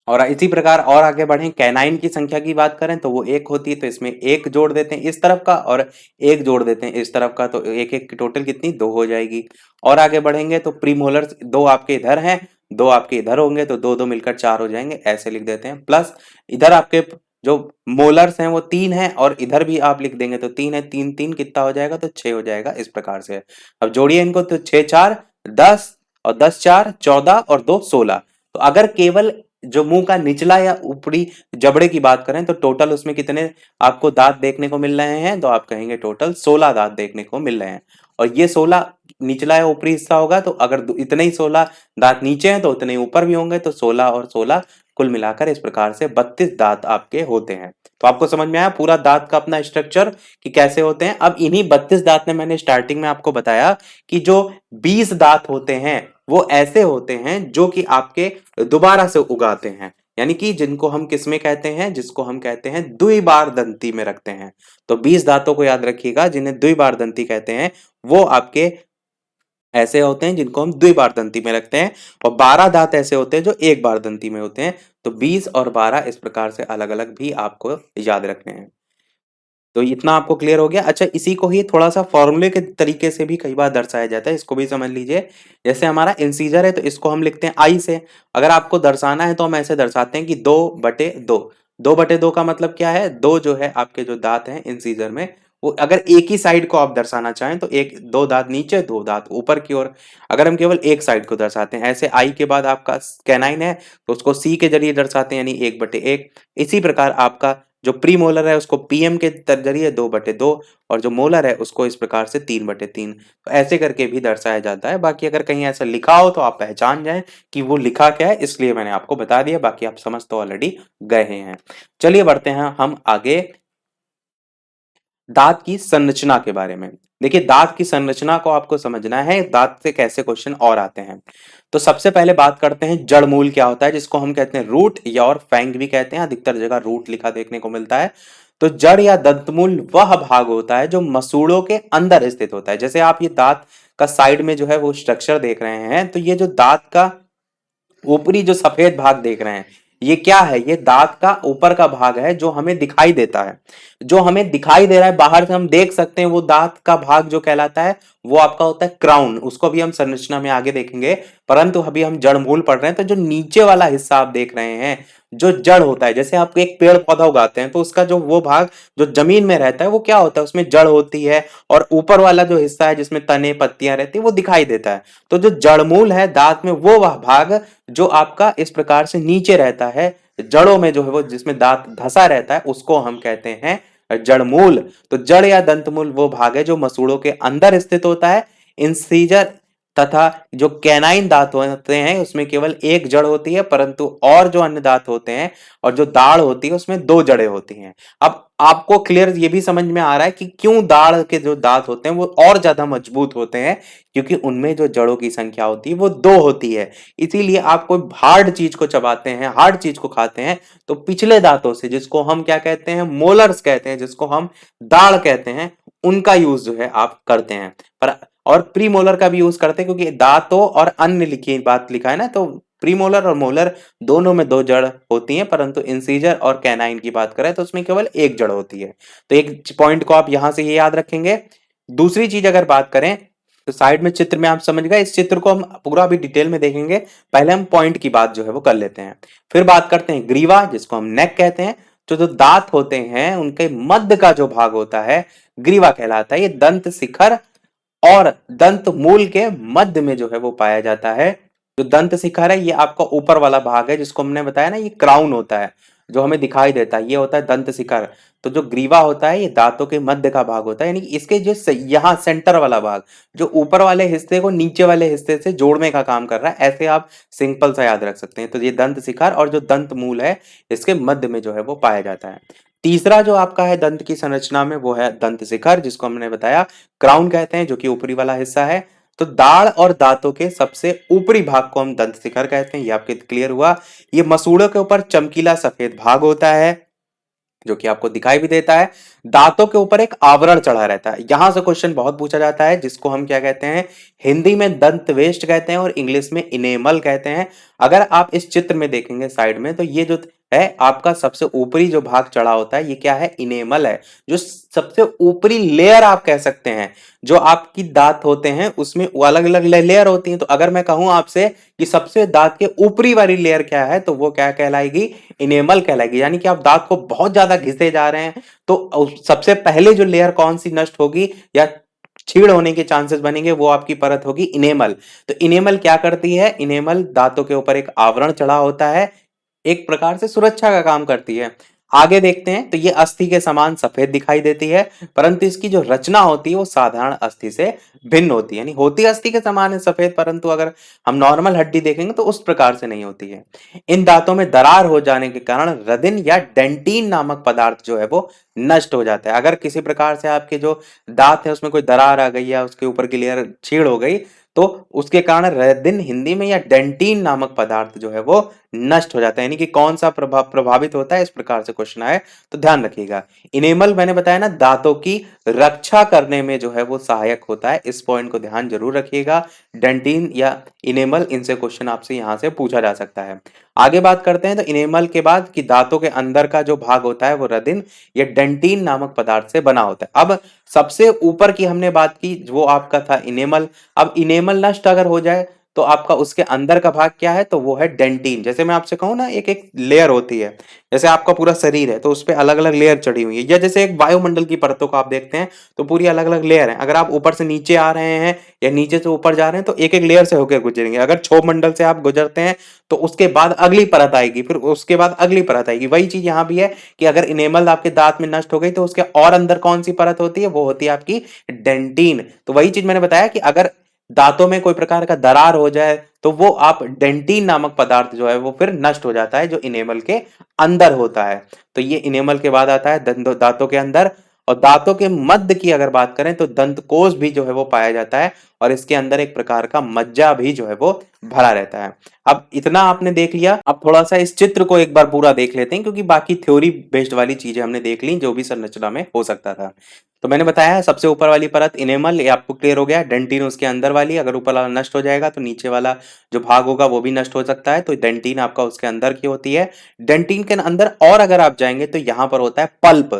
और इसी प्रकार और आगे बढ़ें, कैनाइन की संख्या की बात करें तो वो 1 होती है, तो इसमें 1 जोड़ देते हैं इस तरफ का और 1 जोड़ देते हैं इस तरफ का, तो एक एक टोटल कितनी 2 हो जाएगी। और आगे बढ़ेंगे तो प्रीमोलर्स 2 आपके इधर हैं, 2 आपके इधर होंगे, तो 2 2 मिलकर 4 हो जाएंगे, ऐसे लिख देते हैं। प्लस इधर आपके जो मोलर्स हैं वो 3 हैं, और इधर भी आप लिख देंगे तो 3 है, 3 3 कितना हो जाएगा, तो 6 हो जाएगा, इस प्रकार से। अब जोड़िए इनको, तो 6 4 10, और 10 4 14, और 2 16। तो अगर केवल जो मुंह का निचला या ऊपरी जबड़े की बात करें तो टोटल उसमें कितने आपको दांत देखने को मिल रहे हैं, तो आप कहेंगे टोटल 16 दांत देखने को मिल रहे हैं। और ये 16 निचला या ऊपरी हिस्सा होगा, तो अगर इतने ही 16 दांत नीचे हैं तो उतने ही ऊपर भी होंगे, तो 16 और 16 कुल मिलाकर इस प्रकार से 32 दांत आपके होते हैं। तो आपको समझ में आया पूरा दांत का अपना स्ट्रक्चर कि कैसे होते हैं। अब इन्हीं 32 दांत में मैंने स्टार्टिंग में आपको बताया कि जो 20 दांत होते हैं वो ऐसे होते हैं जो कि आपके दोबारा से उगाते हैं, यानी कि जिनको हम किसमें कहते हैं, जिसको हम कहते हैं द्विबार दंती में रखते हैं। तो 20 दांतों को याद रखिएगा जिन्हें द्विबार दंती कहते हैं, वो आपके ऐसे होते हैं जिनको हम द्विबार दंती में रखते हैं। और 12 दांत ऐसे होते हैं जो एक बार दंती में होते हैं। तो 20 और 12 इस प्रकार से अलग अलग भी आपको याद रखने हैं। तो इतना आपको क्लियर हो गया। अच्छा, इसी को ही थोड़ा सा फॉर्मूले के तरीके से भी कई बार दर्शाया जाता है, इसको भी समझ लीजिए। जैसे हमारा इंसीजर है तो इसको हम लिखते हैं आई से। अगर आपको दर्शाना है तो हम ऐसे दर्शाते हैं कि 2/2। 2/2 का मतलब क्या है, 2 जो है आपके जो दांत हैं इंसीजर में, वो अगर एक ही साइड को आप दर्शाना चाहें तो एक 2 दांत नीचे 2 दांत ऊपर की ओर। अगर हम केवल एक साइड को दर्शाते हैं, ऐसे आई के बाद आपका कैनाइन है तो उसको सी के जरिए दर्शाते हैं, यानी 1/1। इसी प्रकार आपका जो प्री मोलर है उसको पीएम के जरिए 2/2, और जो मोलर है उसको इस प्रकार से 3/3। तो ऐसे करके भी दर्शाया जाता है। बाकी अगर कहीं ऐसा लिखा हो तो आप पहचान जाएं कि वो लिखा क्या है, इसलिए मैंने आपको बता दिया, बाकी आप समझ तो ऑलरेडी गए हैं। चलिए बढ़ते हैं हम आगे दांत की संरचना के बारे में। देखिए, दांत की संरचना को आपको समझना है, दांत से कैसे क्वेश्चन और आते हैं। तो सबसे पहले बात करते हैं जड़ मूल क्या होता है, जिसको हम कहते हैं रूट या और फैंग भी कहते हैं, अधिकतर जगह रूट लिखा देखने को मिलता है। तो जड़ या दंतमूल वह भाग होता है जो मसूड़ों के अंदर स्थित होता है। जैसे आप ये दांत का साइड में जो है वो स्ट्रक्चर देख रहे हैं, तो ये जो दांत का ऊपरी जो सफेद भाग देख रहे हैं, ये क्या है, ये दांत का ऊपर का भाग है जो हमें दिखाई देता है। जो हमें दिखाई दे रहा है बाहर से हम देख सकते हैं, वो दांत का भाग जो कहलाता है वो आपका होता है क्राउन। उसको भी हम संरचना में आगे देखेंगे, परंतु अभी हम जड़ मूल पढ़ रहे हैं। तो जो नीचे वाला हिस्सा आप देख रहे हैं, जो जड़ होता है, जैसे आप एक पेड़ पौधा उगाते हैं तो उसका जो वो भाग जो जमीन में रहता है वो क्या होता है, उसमें जड़ होती है, और ऊपर वाला जो हिस्सा है जिसमें तने पत्तियां रहती है वो दिखाई देता है। तो जो जड़मूल है दांत में, वो वह भाग जो आपका इस प्रकार से नीचे रहता है, जड़ों में जो है वो जिसमें दांत धसा रहता है, उसको हम कहते हैं जड़मूल। तो जड़ या दंतमूल वो भाग है जो मसूड़ों के अंदर स्थित होता है। इंसीजर तथा जो कैनाइन दांत होते हैं उसमें केवल एक जड़ होती है, परंतु और जो अन्य दांत होते हैं और जो दाढ़ होती है उसमें दो जड़ें होती हैं। अब आपको क्लियर ये भी समझ में आ रहा है कि क्यों दाढ़ के जो दांत होते हैं वो और ज्यादा मजबूत होते हैं, क्योंकि उनमें जो जड़ों की संख्या होती है वो दो होती है। इसीलिए आप कोई हार्ड चीज को चबाते हैं, हार्ड चीज को खाते हैं, तो पिछले दांतों से, जिसको हम क्या कहते हैं, मोलर्स कहते हैं, जिसको हम दाढ़ कहते हैं, उनका यूज जो है आप करते हैं। पर और प्रीमोलर का भी यूज करते हैं, क्योंकि दांतों और अन्य लिखी बात लिखा है ना, तो प्रीमोलर और मोलर दोनों में दो जड़ होती हैं, परंतु इंसीजर और कैनाइन की बात करें तो उसमें केवल एक जड़ होती है। तो एक पॉइंट को आप यहां से ये याद रखेंगे। दूसरी चीज अगर बात करें तो साइड में चित्र में आप समझ गए, इस चित्र को हम पूरा अभी डिटेल में देखेंगे। पहले हम पॉइंट की बात जो है वो कर लेते हैं, फिर बात करते हैं ग्रीवा, जिसको हम नेक कहते हैं। तो जो दांत होते हैं उनके मध्य का जो भाग होता है ग्रीवा कहलाता है। ये दंत शिखर और दंत मूल के मध्य में जो है वो पाया जाता है। जो दंत शिखर है ये आपका ऊपर वाला भाग है, जिसको हमने बताया ना ये क्राउन होता है, जो हमें दिखाई देता है, ये होता है दंत शिखर। तो जो ग्रीवा होता है ये दांतों के मध्य का भाग होता है, यानी कि इसके जो यहाँ सेंटर वाला भाग जो ऊपर वाले हिस्से को नीचे वाले हिस्से से जोड़ने का काम कर रहा है, ऐसे आप सिंपल सा याद रख सकते हैं। तो ये दंत शिखर और जो दंत मूल है इसके मध्य में जो है वो पाया जाता है। तीसरा जो आपका है दंत की संरचना में, वो है दंत शिखर, जिसको हमने बताया क्राउन कहते हैं, जो कि ऊपरी वाला हिस्सा है। तो दाढ़ और दांतों के सबसे ऊपरी भाग को हम दंत शिखर कहते हैं। ये आपके क्लियर हुआ। ये मसूड़ों के ऊपर चमकीला सफेद भाग होता है, जो कि आपको दिखाई भी देता है। दांतों के ऊपर एक आवरण चढ़ा रहता है। यहां से क्वेश्चन बहुत पूछा जाता है, जिसको हम क्या कहते हैं, हिंदी में दंत वेष्ट कहते हैं और इंग्लिश में इनेमल कहते हैं। अगर आप इस चित्र में देखेंगे साइड में, तो ये जो है आपका सबसे ऊपरी जो भाग चढ़ा होता है, ये क्या है, इनेमल है। जो सबसे ऊपरी लेयर आप कह सकते हैं, जो आपकी दांत होते हैं उसमें अलग अलग लेयर होती हैं। तो अगर मैं कहूं आपसे कि सबसे दांत के ऊपरी वाली लेयर क्या है, तो वो क्या कहलाएगी, इनेमल कहलाएगी। यानी कि आप दांत को बहुत ज्यादा घिसे जा रहे हैं, तो सबसे पहले जो लेयर कौन सी नष्ट होगी या छीड़ होने के चांसेस बनेंगे, वो आपकी परत होगी इनेमल। तो इनेमल क्या करती है, इनेमल दांतों के ऊपर एक आवरण चढ़ा होता है, एक प्रकार से सुरक्षा का काम करती है। आगे देखते हैं तो ये अस्थि के समान सफेद दिखाई देती है, परंतु इसकी जो रचना होती है वो साधारण अस्थि से भिन्न होती है। यानी होती अस्थि के समान है सफेद, परंतु अगर हम नॉर्मल हड्डी देखेंगे तो उस प्रकार से नहीं होती है। इन दांतों में दरार हो जाने के कारण रदिन या डेंटिन नामक पदार्थ जो है वो नष्ट हो जाता है। अगर किसी प्रकार से आपके जो दांत है उसमें कोई दरार आ गई या उसके ऊपर की लेयर छीड़ हो गई, तो उसके कारण रेदिन हिंदी में या डेंटिन नामक पदार्थ जो है वो नष्ट हो जाता है। यानी कि कौन सा प्रभावित होता है, इस प्रकार से क्वेश्चन आए तो ध्यान रखिएगा। इनेमल मैंने बताया ना, दांतों की रक्षा करने में जो है वो सहायक होता है, इस पॉइंट को ध्यान जरूर रखिएगा। डेंटिन या इनेमल, इनसे क्वेश्चन आपसे यहां से पूछा जा सकता है। आगे बात करते हैं तो इनेमल के बाद कि दांतों के अंदर का जो भाग होता है वो रदिन या डेंटिन नामक पदार्थ से बना होता है। अब सबसे ऊपर की हमने बात की, वो आपका था इनेमल। अब इनेमल नष्ट अगर हो जाए तो आपका उसके अंदर का भाग क्या है, तो वो है डेंटिन। जैसे मैं आपसे कहूँ ना, एक एक लेयर होती है, जैसे आपका पूरा शरीर है तो उस पे अलग अलग लेयर चढ़ी हुई है, या जैसे एक वायुमंडल की परतों को आप देखते हैं तो पूरी अलग अलग लेयर है। अगर आप ऊपर से नीचे आ रहे हैं या नीचे से ऊपर जा रहे हैं तो एक एक लेयर से होकर गुजरेंगे। अगर क्षोभ मंडल से आप गुजरते हैं तो उसके बाद अगली परत आएगी, फिर उसके बाद अगली परत आएगी। वही चीज यहाँ भी है कि अगर इनेमल आपके दांत में नष्ट हो गई तो उसके और अंदर कौन सी परत होती है, वो होती है आपकी डेंटिन। तो वही चीज मैंने बताया कि अगर दांतों में कोई प्रकार का दरार हो जाए तो वो आप डेंटिन नामक पदार्थ जो है वो फिर नष्ट हो जाता है, जो इनेमल के अंदर होता है। तो ये इनेमल के बाद आता है दांतों के अंदर। और दांतों के मध्य की अगर बात करें तो दंतकोष भी जो है वो पाया जाता है, और इसके अंदर एक प्रकार का मज्जा भी जो है वो भरा रहता है। अब इतना आपने देख लिया, अब थोड़ा सा इस चित्र को एक बार पूरा देख लेते हैं, क्योंकि बाकी थ्योरी बेस्ड वाली चीजें हमने देख ली जो भी संरचना में हो सकता था। तो मैंने बताया सबसे ऊपर वाली परत इनेमल, ये आपको क्लियर हो गया। डेंटिन उसके अंदर वाली, अगर ऊपर वाला नष्ट हो जाएगा तो नीचे वाला जो भाग होगा वो भी नष्ट हो सकता है। तो डेंटिन आपका उसके अंदर की होती है। डेंटिन के अंदर और अगर आप जाएंगे तो यहां पर होता है पल्प।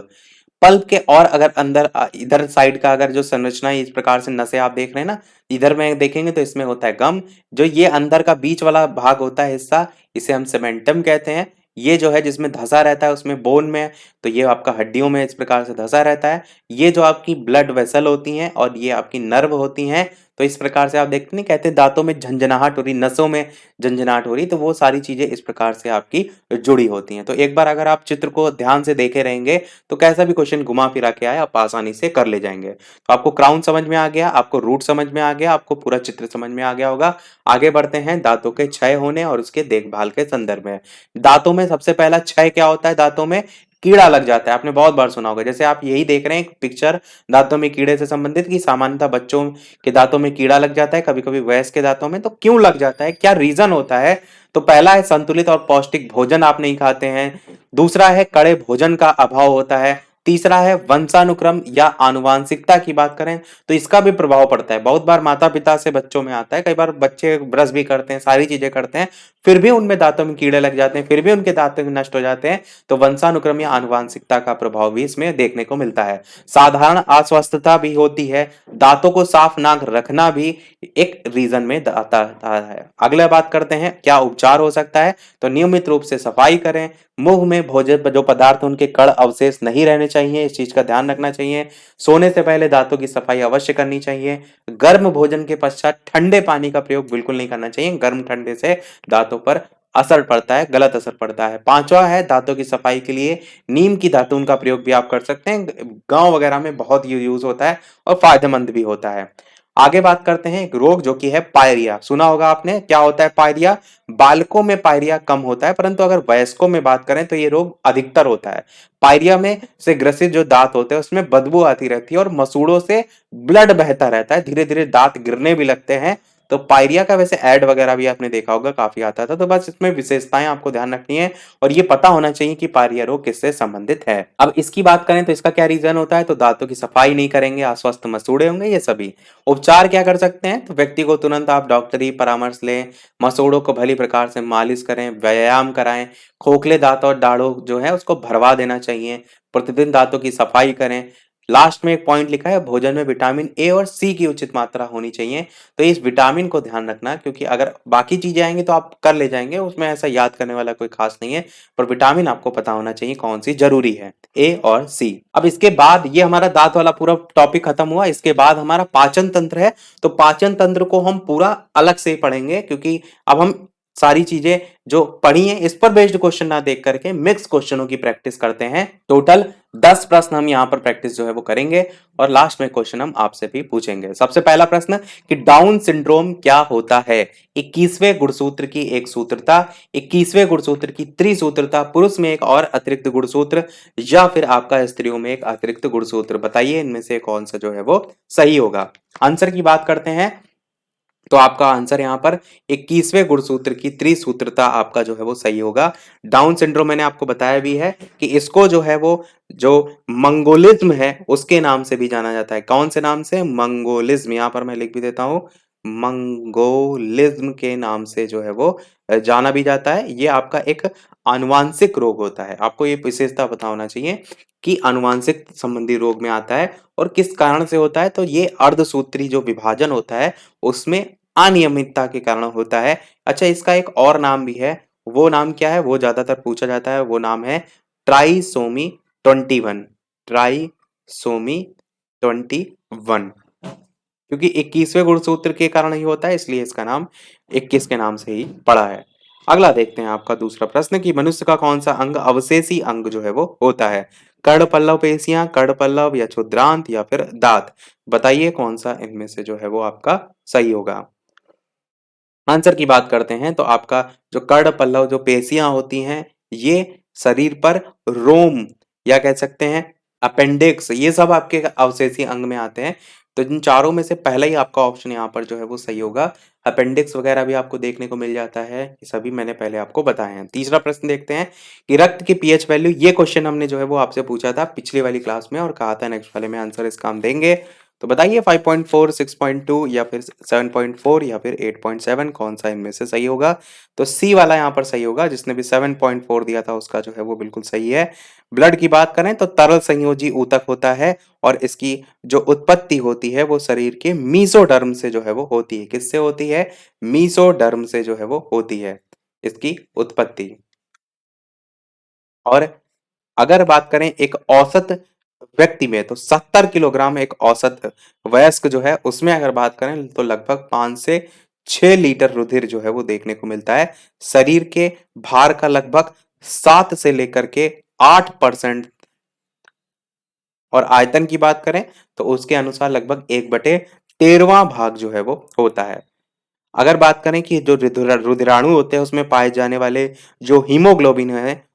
पल्प के और अगर अंदर इधर साइड का अगर जो संरचना है, इस प्रकार से नसें आप देख रहे हैं ना, इधर में देखेंगे तो इसमें होता है गम। जो ये अंदर का बीच वाला भाग होता है हिस्सा, इसे हम सेमेंटम कहते हैं। ये जो है जिसमें धंसा रहता है उसमें बोन में, तो ये आपका हड्डियों में इस प्रकार से धंसा रहता है। ये जो आपकी ब्लड वेसल होती हैं और ये आपकी नर्व होती हैं। तो इस प्रकार से आप देखते नहीं, कहते हैं दांतों में झंझनाहट हो रही, नसों में झंझनाहट हो रही, तो वो सारी चीजें इस प्रकार से आपकी जुड़ी होती हैं। तो एक बार अगर आप चित्र को ध्यान से देखे रहेंगे तो कैसा भी क्वेश्चन घुमा फिरा के आए आप आसानी से कर ले जाएंगे। तो आपको क्राउन समझ में आ गया, आपको रूट समझ में आ गया, आपको पूरा चित्र समझ में आ गया होगा। आगे बढ़ते हैं दांतों के क्षय होने और उसके देखभाल के संदर्भ में। दांतों में सबसे पहला क्षय क्या होता है, दांतों में कीड़ा लग जाता है। आपने बहुत बार सुना होगा, जैसे आप यही देख रहे हैं एक पिक्चर दांतों में कीड़े से संबंधित, की सामान्यतः बच्चों के दांतों में कीड़ा लग जाता है, कभी कभी वयस्क के दांतों में। तो क्यों लग जाता है, क्या रीजन होता है? तो पहला है संतुलित और पौष्टिक भोजन आप नहीं खाते हैं। दूसरा है कड़े भोजन का अभाव होता है। तीसरा है वंशानुक्रम या आनुवांशिकता की बात करें तो इसका भी प्रभाव पड़ता है। बहुत बार माता पिता से बच्चों में आता है, कई बार बच्चे ब्रश भी करते हैं, सारी चीजें करते हैं, फिर भी उनमें दांतों में कीड़े लग जाते हैं, फिर भी उनके दांत नष्ट हो जाते हैं। तो वंशानुक्रम या आनुवांशिकता का प्रभाव भी इसमें देखने को मिलता है। साधारण अस्वस्थता भी होती है। दांतों को साफ नाक रखना भी एक रीजन में आता है। अगला बात करते हैं क्या उपचार हो सकता है, तो नियमित रूप से सफाई करें। मुंह में भोजन जो पदार्थ उनके कण अवशेष नहीं रहने चाहिए, इस चीज का ध्यान रखना चाहिए। सोने से पहले दांतों की सफाई अवश्य करनी चाहिए। गर्म भोजन के पश्चात ठंडे पानी का प्रयोग बिल्कुल नहीं करना चाहिए, गर्म ठंडे से दांतों पर असर पड़ता है, गलत असर पड़ता है। पांचवा है दांतों की सफाई के लिए नीम की दातुन का प्रयोग भी आप कर सकते हैं, गांव वगैरह में बहुत यूज होता है और फायदेमंद भी होता है। आगे बात करते हैं एक रोग जो कि है पायरिया। सुना होगा आपने, क्या होता है पायरिया? बालकों में पायरिया कम होता है, परंतु अगर वयस्कों में बात करें तो ये रोग अधिकतर होता है। पायरिया में से ग्रसित जो दांत होते हैं उसमें बदबू आती रहती है और मसूड़ों से ब्लड बहता रहता है, धीरे धीरे दांत गिरने भी लगते हैं। तो पायरिया का वैसे ऐड वगैरह भी आपने देखा होगा, काफी आता था। तो बस इसमें विशेषताएं आपको ध्यान रखनी है और ये पता होना चाहिए कि पायरिया रोग किससे संबंधित है। अब इसकी बात करें तो इसका क्या रीजन होता है, तो दांतों की सफाई नहीं करेंगे, अस्वस्थ मसूड़े होंगे, ये सभी। उपचार क्या कर सकते हैं, तो व्यक्ति को तुरंत आप डॉक्टरी परामर्श लें, मसूड़ों को भली प्रकार से मालिश करें, व्यायाम कराएं, खोखले दांत और दाढ़ों जो है उसको भरवा देना चाहिए, प्रतिदिन दांतों की सफाई करें। लास्ट में एक पॉइंट लिखा है भोजन में विटामिन ए और सी की उचित मात्रा होनी चाहिए। तो इस विटामिन को ध्यान रखना, क्योंकि अगर बाकी चीजें आएंगी तो आप कर ले जाएंगे, उसमें ऐसा याद करने वाला कोई खास नहीं है, पर विटामिन आपको पता होना चाहिए कौन सी जरूरी है, ए और सी। अब इसके बाद ये हमारा दांत वाला पूरा टॉपिक खत्म हुआ। इसके बाद हमारा पाचन तंत्र है। तो पाचन तंत्र को हम पूरा अलग से पढ़ेंगे, क्योंकि अब हम सारी चीजें जो पढ़ी हैं इस पर बेस्ड क्वेश्चन ना देख करके मिक्स क्वेश्चनों की प्रैक्टिस करते हैं। टोटल 10 प्रश्न हम यहाँ पर प्रैक्टिस जो है वो करेंगे और लास्ट में क्वेश्चन हम आपसे भी पूछेंगे। सबसे पहला प्रश्न कि डाउन सिंड्रोम क्या होता है? 21वें गुणसूत्र की एक सूत्रता, 21वें गुणसूत्र की त्रिसूत्रता, पुरुष में एक और अतिरिक्त गुणसूत्र, या फिर आपका स्त्रियों में एक अतिरिक्त गुणसूत्र। बताइए इनमें से कौन सा जो है वो सही होगा। आंसर की बात करते हैं तो आपका आंसर यहाँ पर 21वें गुणसूत्र की त्रिसूत्रता आपका जो है वो सही होगा। डाउन सिंड्रोम मैंने आपको बताया भी है कि इसको जो है वो जो मंगोलिज्म है उसके नाम से भी जाना जाता है। कौन से नाम से? मंगोलिज्म। यहाँ पर मैं लिख भी देता हूँ, मंगोलिज्म के नाम से जो है वो जाना भी जाता है। ये आपका एक आनुवांशिक रोग होता है। आपको ये विशेषता पता होना चाहिए कि आनुवांशिक संबंधी रोग में आता है और किस कारण से होता है। तो ये अर्धसूत्री जो विभाजन होता है उसमें अनियमितता के कारण होता है। अच्छा, इसका एक और नाम भी है, वो नाम क्या है, वो ज्यादातर पूछा जाता है, वो नाम है ट्राइसोमी 21। ट्राइसोमी 21, क्योंकि 21वें गुणसूत्र के कारण ही होता है, इसलिए इसका नाम 21 के नाम से ही पड़ा है। अगला देखते हैं आपका दूसरा प्रश्न कि मनुष्य का कौन सा अंग अवशेषी अंग जो है वो होता है। कर्ण पल्लव पेशियां, कर्ण पल्लव या क्षुद्रांत या फिर दांत, बताइए कौन सा इनमें से जो है वो आपका सही होगा। आंसर की बात करते हैं तो आपका जो कर्ण पल्लव जो पेशियां होती हैं, ये शरीर पर रोम या कह सकते हैं अपेंडिक्स, ये सब आपके अवशेषी अंग में आते हैं। तो इन चारों में से पहला ही आपका ऑप्शन यहाँ पर जो है वो सही होगा। अपेंडिक्स वगैरह भी आपको देखने को मिल जाता है, ये सभी मैंने पहले आपको बताए हैं। तीसरा प्रश्न देखते हैं कि रक्त की पीएच वैल्यू, ये क्वेश्चन हमने जो है वो आपसे पूछा था पिछली वाली क्लास में और कहा था नेक्स्ट वाले में आंसर इसका हम देंगे। तो बताइए 5.4, 6.2 या फिर 7.4 या फिर 8.7, कौन सा इनमें से सही होगा। तो सी वाला यहाँ पर सही होगा, जिसने भी 7.4 दिया था उसका जो है वो बिल्कुल सही है। ब्लड की बात करें तो तरल संयोजी ऊतक होता है और इसकी जो उत्पत्ति होती है वो शरीर के मीसोडर्म से जो है वो होती है। किससे होती है? मीसोडर्म से जो है वो होती है इसकी उत्पत्ति। और अगर बात करें एक औसत व्यक्ति में, तो 70 किलोग्राम एक औसत वयस्क जो है उसमें अगर बात करें तो लगभग 5 से 6 लीटर रुधिर जो है वो देखने को मिलता है। शरीर के भार का लगभग 7 से लेकर के 8%, और आयतन की बात करें तो उसके अनुसार लगभग 1/13वां भाग जो है वो होता है। अगर बात करें कि जो रुधिराणु होते हैं उसमें पाए जाने वाले जो हीमोग्लोबिन है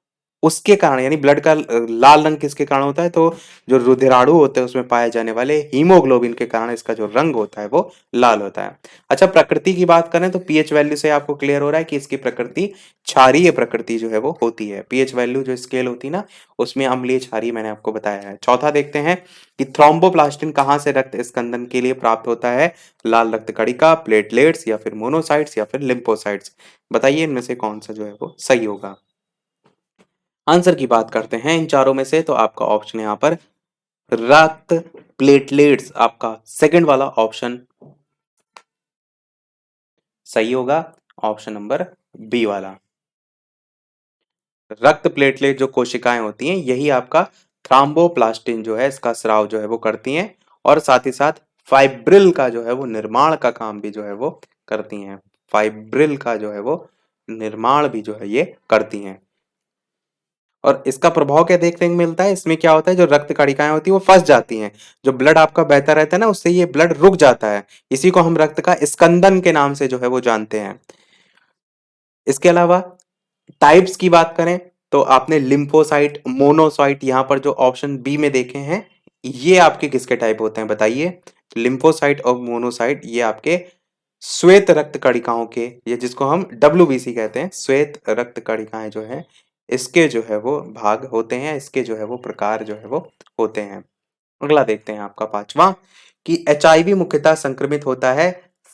उसके कारण, यानी ब्लड का लाल रंग किसके कारण होता है, तो जो रुधिराणु होते हैं उसमें पाए जाने वाले हीमोग्लोबिन के कारण इसका जो रंग होता है वो लाल होता है। अच्छा, प्रकृति की बात करें तो पीएच वैल्यू से आपको क्लियर हो रहा है कि इसकी प्रकृति क्षारीय प्रकृति जो है वो होती है। पीएच वैल्यू जो स्केल होती है ना, उसमें अम्लीय क्षारीय मैंने आपको बताया है। चौथा देखते हैं कि थ्रोम्बोप्लास्टिन कहाँ से रक्त स्कंदन के लिए प्राप्त होता है। लाल रक्त कणिका, प्लेटलेट्स या फिर मोनोसाइट्स या फिर लिम्फोसाइट्स, बताइए इनमें से कौन सा जो है वो सही होगा। आंसर की बात करते हैं इन चारों में से, तो आपका ऑप्शन यहाँ पर रक्त प्लेटलेट्स, आपका सेकंड वाला ऑप्शन सही होगा। ऑप्शन नंबर बी वाला, रक्त प्लेटलेट जो कोशिकाएं होती हैं यही आपका थ्रोम्बोप्लास्टिन जो है इसका स्राव जो है वो करती हैं, और साथ ही साथ फाइब्रिल का जो है वो निर्माण का काम भी जो है वो करती हैं। फाइब्रिल का जो है वो निर्माण भी जो है ये करती हैं। और इसका प्रभाव क्या देखने को मिलता है, इसमें क्या होता है, जो रक्त कणिकाएं होती है वो फंस जाती हैं, जो ब्लड आपका बहता रहता है ना उससे ये ब्लड रुक जाता है। इसी को हम रक्त का स्कंदन के नाम से जो है वो जानते हैं। इसके अलावा टाइप्स की बात करें तो आपने लिम्फोसाइट, मोनोसाइट यहाँ पर जो ऑप्शन बी में देखे हैं, ये आपके किसके टाइप होते हैं बताइए। लिम्फोसाइट और मोनोसाइट ये आपके श्वेत रक्त कणिकाओं के, ये जिसको हम WBC कहते हैं, श्वेत रक्त कणिकाएं जो है इसके जो है वो भाग होते हैं, इसके जो है वो प्रकार जो है वो होते हैं। अगला देखते हैं आपका पांचवा कि एचआईवी मुख्यतः संक्रमित होता है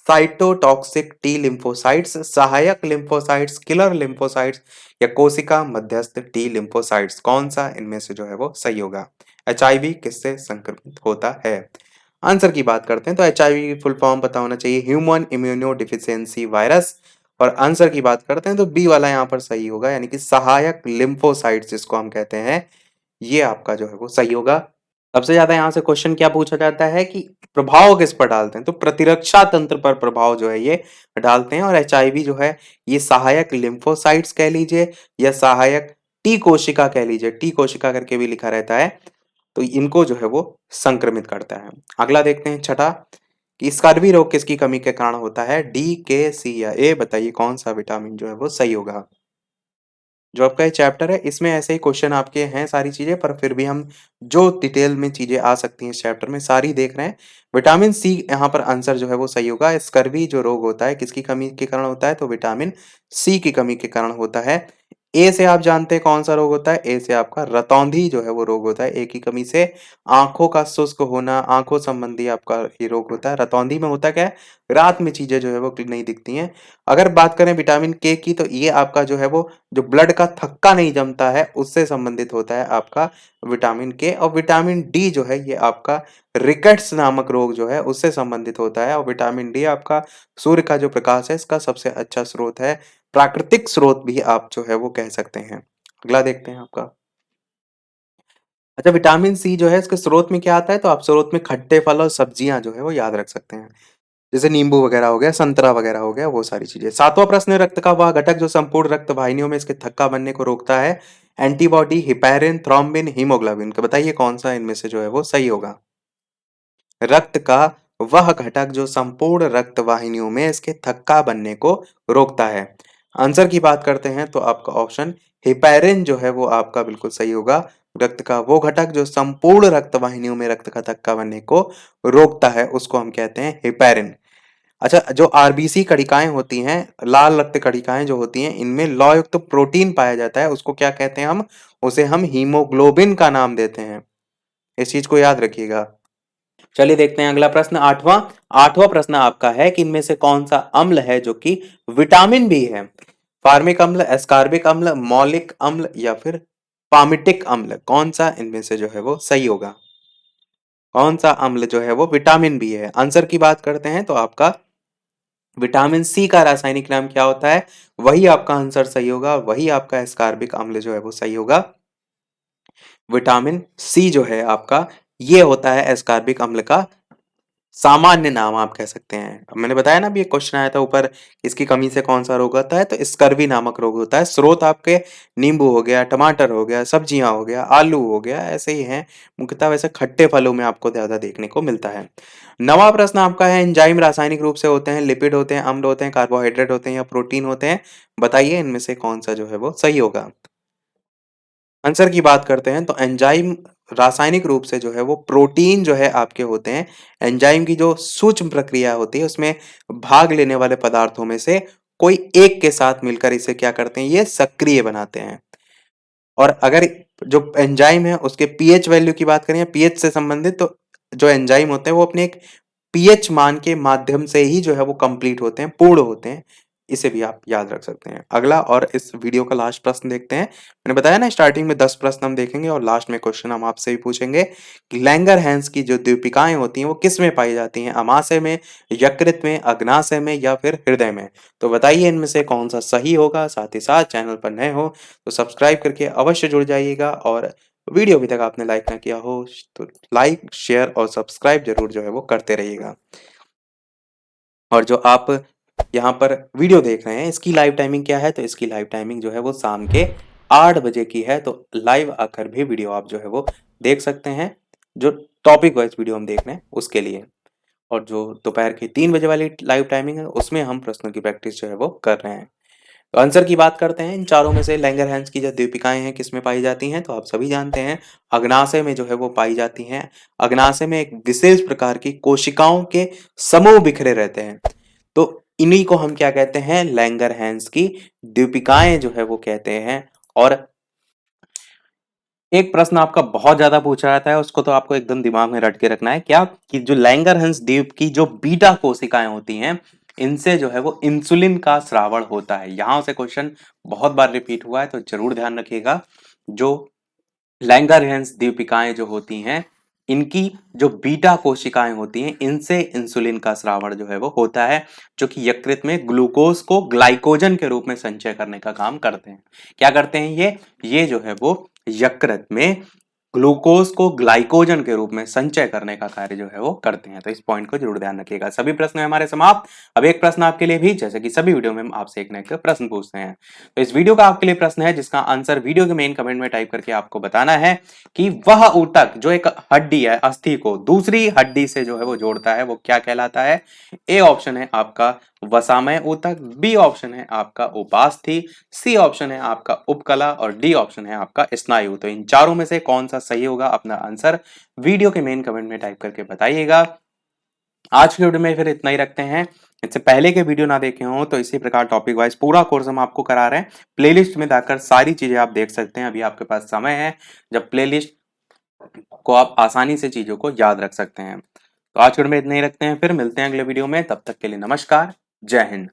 साइटोटॉक्सिक टी लिम्फोसाइट्स, सहायक लिम्फोसाइट्स, किलर लिम्फोसाइट्स या कोशिका मध्यस्थ टी लिम्फोसाइट्स, कौन सा इनमें से जो है वो सही होगा। एचआईवी किससे संक्रमित होता है। आंसर की बात करते हैं तो एचआईवी की फुल फॉर्म पता होना चाहिए, ह्यूमन इम्यूनो डिफिशियंसी वायरस। और आंसर की बात करते हैं तो बी वाला यहाँ पर सही होगा, यानी कि सहायक लिम्फोसाइट्स जिसको हम कहते हैं, ये आपका जो है वो सही होगा। सबसे ज्यादा यहाँ से क्वेश्चन क्या पूछा जाता है कि प्रभाव किस पर डालते हैं, तो प्रतिरक्षा तंत्र पर प्रभाव जो है ये डालते हैं। और एचआईवी जो है ये सहायक लिम्फोसाइट्स कह लीजिए या सहायक टी कोशिका कह लीजिए, टी कोशिका करके भी लिखा रहता है, तो इनको जो है वो संक्रमित करता है। अगला देखते हैं छठा कि स्कर्वी रोग किसकी कमी के कारण होता है, डी, के, सी या ए, बताइए कौन सा विटामिन जो है वो सही होगा। जो आपका ये चैप्टर है इसमें ऐसे ही क्वेश्चन आपके हैं सारी चीजें, पर फिर भी हम जो डिटेल में चीजें आ सकती हैं इस चैप्टर में सारी देख रहे हैं। विटामिन सी यहाँ पर आंसर जो है वो सही होगा। स्कर्वी जो रोग होता है किसकी कमी के कारण होता है, तो विटामिन सी की कमी के कारण होता है। ए से आप जानते हैं कौन सा रोग होता है, ए से आपका रतौंधी जो है वो रोग होता है। ए की कमी से आंखों का शुष्क होना, आंखों संबंधी आपका ये रोग होता है। रतौंधी में होता क्या है, रात में चीजें जो है वो नहीं दिखती हैं। अगर बात करें विटामिन के की, तो ये आपका जो है वो जो ब्लड का थक्का नहीं जमता है उससे संबंधित होता है आपका विटामिन के। और विटामिन डी जो है ये आपका रिकेट्स नामक रोग जो है उससे संबंधित होता है। और विटामिन डी आपका सूर्य का जो प्रकाश है इसका सबसे अच्छा स्रोत है, प्राकृतिक स्रोत भी आप जो है वो कह सकते हैं। अगला देखते हैं आपका। अच्छा, विटामिन सी जो है इसके स्रोत में क्या आता है, तो आप स्रोत में खट्टे फल और सब्जियां जो है वो याद रख सकते हैं, जैसे नींबू वगैरह हो गया, संतरा वगैरह हो गया, वो सारी चीजें। सातवां प्रश्न है, रक्त का वह घटक जो संपूर्ण रक्त वाहिनियों में इसके थक्का बनने को रोकता है। एंटीबॉडी, हिपैरिन, थ्रोम्बिन, हीमोग्लोबिन, तो बताइए कौन सा इनमें से जो है वो सही होगा। रक्त का वह घटक जो संपूर्ण रक्त वाहिनियों में इसके थक्का बनने को रोकता है। आंसर की बात करते हैं तो आपका ऑप्शन हिपैरिन जो है वो आपका बिल्कुल सही होगा। रक्त का वो घटक जो संपूर्ण रक्त वाहिनियों में रक्त का थक्का बनने को रोकता है उसको हम कहते हैं हिपैरिन। अच्छा, जो आरबीसी कणिकाएं होती हैं, लाल रक्त कणिकाएं जो होती हैं, इनमें लौह युक्त प्रोटीन पाया जाता है, उसको क्या कहते हैं हम, उसे हम हीमोग्लोबिन का नाम देते हैं। इस चीज को याद रखिएगा। चलिए देखते हैं अगला प्रश्न, आठवां। आठवां प्रश्न आपका है कि इनमें से कौन सा अम्ल है जो कि विटामिन बी है। फार्मिक अम्ल, एस्कॉर्बिक अम्ल, मौलिक अम्ल या फिर पामिटिक अम्ल, कौन सा इनमें से जो है वो सही होगा। कौन सा अम्ल जो है वो विटामिन बी है। आंसर की बात करते हैं तो आपका विटामिन सी का रासायनिक नाम क्या होता है, वही आपका आंसर सही होगा, वही आपका एस्कॉर्बिक अम्ल जो है वो सही होगा। विटामिन सी जो है आपका, ये होता है एस्कॉर्बिक अम्ल का सामान्य नाम आप कह सकते हैं। अब मैंने बताया ना, अभी एक क्वेश्चन आया था ऊपर, इसकी कमी से कौन सा रोग होता है, तो स्कर्वी नामक रोग होता है। स्रोत आपके नींबू हो गया, टमाटर हो गया, सब्जियां हो गया, आलू हो गया, ऐसे ही हैं। मुख्यतः वैसे खट्टे फलों में आपको ज्यादा देखने को मिलता है। नवा प्रश्न आपका है, एंजाइम रासायनिक रूप से होते हैं, लिपिड होते हैं, अम्ल होते हैं, कार्बोहाइड्रेट होते हैं या प्रोटीन होते हैं, बताइए इनमें से कौन सा जो है वो सही होगा। आंसर की बात करते हैं तो एंजाइम रासायनिक रूप से जो है वो प्रोटीन जो है आपके होते हैं। एंजाइम की जो सूक्ष्म प्रक्रिया होती है उसमें भाग लेने वाले पदार्थों में से कोई एक के साथ मिलकर इसे क्या करते हैं, ये सक्रिय बनाते हैं। और अगर जो एंजाइम है उसके पीएच वैल्यू की बात करें या पीएच से संबंधित, तो जो एंजाइम होते हैं वो अपने एक पीएच मान के माध्यम से ही जो है वो कंप्लीट होते हैं, पूर्ण होते हैं। इसे भी आप याद रख सकते हैं। अगला और इस वीडियो का लास्ट प्रश्न देखते हैं। मैंने बताया ना, स्टार्टिंग में 10 प्रश्न हम देखेंगे और लास्ट में क्वेश्चन हम आपसे भी पूछेंगे कि लैंगरहैंस की जो दीपिकाएं होती हैं वो किस में पाई जाती हैं, अमाशय में, यकृत में, अग्नाशय में या फिर हृदय में। तो बताइए इनमें से कौन सा सही होगा। साथ ही साथ चैनल पर नए हो तो सब्सक्राइब करके अवश्य जुड़ जाइएगा, और वीडियो अभी तक आपने लाइक ना किया हो तो लाइक, शेयर और सब्सक्राइब जरूर जो है वो करते रहिएगा। और जो आप यहाँ पर वीडियो देख रहे हैं इसकी लाइव टाइमिंग क्या है, तो इसकी लाइव टाइमिंग जो है वो शाम के 8 बजे की है। तो लाइव आकर भी वीडियो आप जो है वो देख सकते हैं, जो टॉपिक वाइज वीडियो हम देख रहे हैं उसके लिए। और जो दोपहर की 3 बजे वाली लाइव टाइमिंग है उसमें हम प्रश्नों की प्रैक्टिस जो है वो कर रहे हैं। तो आंसर की बात करते हैं, इन चारों में से लैंगरहैंस की जो दीपिकाएं हैं किसमें पाई जाती हैं, तो आप सभी जानते हैं अग्नाशय में जो है वो पाई जाती हैं। अग्नाशय में एक विशेष प्रकार की कोशिकाओं के समूह बिखरे रहते हैं, तो इन्हीं को हम क्या कहते हैं, लैंगरहैंस की दीपिकाएं जो है वो कहते हैं। और एक प्रश्न आपका बहुत ज्यादा पूछा जाता है, उसको तो आपको एकदम दिमाग में रट के रखना है, क्या कि जो लैंगरहैंस द्वीप की जो बीटा कोशिकाएं होती हैं इनसे जो है वो इंसुलिन का स्रावण होता है। यहां से क्वेश्चन बहुत बार रिपीट हुआ है तो जरूर ध्यान रखिएगा। जो लैंगरहैंस दीपिकाएं जो होती हैं, इनकी जो बीटा कोशिकाएं होती हैं इनसे इंसुलिन का स्रावण जो है वो होता है, जो कि यकृत में ग्लूकोज को ग्लाइकोजन के रूप में संचय करने का काम करते हैं। क्या करते हैं ये जो है वो यकृत में ग्लूकोज को ग्लाइकोजन के रूप में संचय करने का कार्य जो है वो करते हैं। तो इस पॉइंट को जरूर ध्यान रखिएगा। सभी प्रश्न हमारे समाप्त। अब एक प्रश्न आपके लिए भी, जैसे कि सभी वीडियो में हम आपसे एक ना एक प्रश्न पूछते हैं, तो इस वीडियो का आपके लिए प्रश्न है जिसका आंसर वीडियो के मेन कमेंट में टाइप करके आपको बताना है कि वह ऊतक जो एक हड्डी है, अस्थि को दूसरी हड्डी से जो है वो जोड़ता है, वो क्या कहलाता है। ए ऑप्शन है आपका वसामय ऊतक, बी ऑप्शन है आपका उपास्थि, सी ऑप्शन है आपका उपकला और डी ऑप्शन है आपका स्नायु। तो इन चारों में से कौन सा सही होगा, अपना आंसर वीडियो के मेन कमेंट में टाइप करके बताइएगा। आज के वीडियो में फिर इतना ही रखते हैं। इससे पहले के वीडियो ना देखे हों तो इसी प्रकार टॉपिक वाइज पूरा कोर्स हम आपको करा रहे हैं। प्लेलिस्ट में जाकर सारी चीजें आप देख सकते हैं। अभी आपके पास समय है जब प्लेलिस्ट को आप आसानी से चीजों को याद रख सकते हैं। तो आज के वीडियो में इतना ही रखते हैं, फिर मिलते हैं अगले वीडियो में। तब तक के लिए नमस्कार, जय हिंद।